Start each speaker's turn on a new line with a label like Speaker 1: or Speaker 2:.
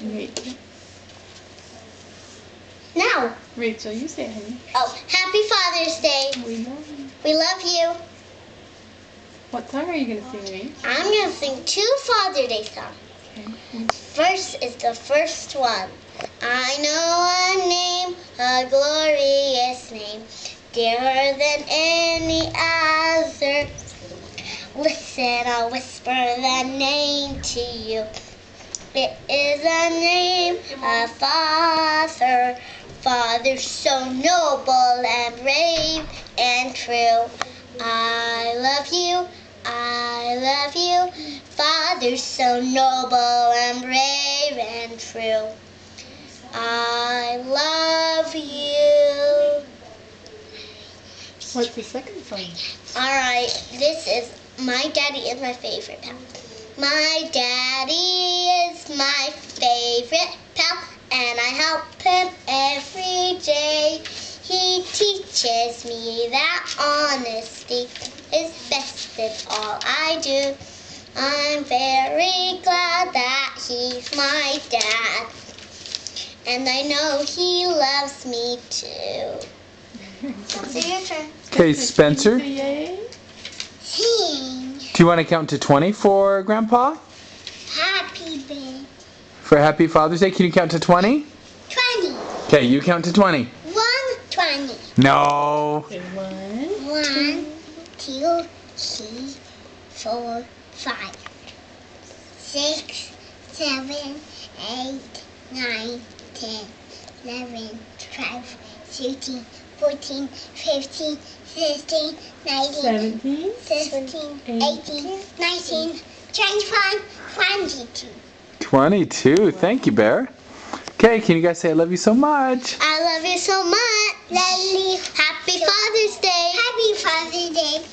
Speaker 1: Rachel.
Speaker 2: Now.
Speaker 1: Rachel, you say it, honey.
Speaker 2: Oh, Happy Father's Day.
Speaker 1: We love you.
Speaker 2: We love you.
Speaker 1: What song are you going to sing, Rachel?
Speaker 2: I'm going to sing 2 Father Day songs.
Speaker 1: Okay.
Speaker 2: First is the first one. I know a name, a glorious name, dearer than any other. Listen, I'll whisper the name to you. It is a name of Father, Father so noble and brave and true. I love you, I love you, Father so noble and brave and true. I love you.
Speaker 1: What's the second song?
Speaker 2: Alright, this is My Daddy is my favorite pal. My daddy is my favorite pal, and I help him every day. He teaches me that honesty is best in all I do. I'm very glad that he's my dad, and I know he loves me too. So your turn.
Speaker 3: Okay, Spencer, do
Speaker 1: Yay.
Speaker 2: Sing.
Speaker 3: you want to count to 20 for Grandpa?
Speaker 2: Happy birthday.
Speaker 3: For Happy Father's Day, can you count to 20?
Speaker 2: 20.
Speaker 3: Okay, you count to 20.
Speaker 2: 120.
Speaker 3: No.
Speaker 1: Okay, 1,
Speaker 2: 1, 2, 3, 4, 5, 6, 7, 8, 9, 10, 11, 12, 13, 14, 15, 16, 19,
Speaker 1: 17,
Speaker 2: 17, 18, 19, 25, 22.
Speaker 3: 22. Thank you, Bear. Okay, can you guys say I love you so much?
Speaker 2: I love you so much. Love you. Happy Father's Day. Happy Father's Day.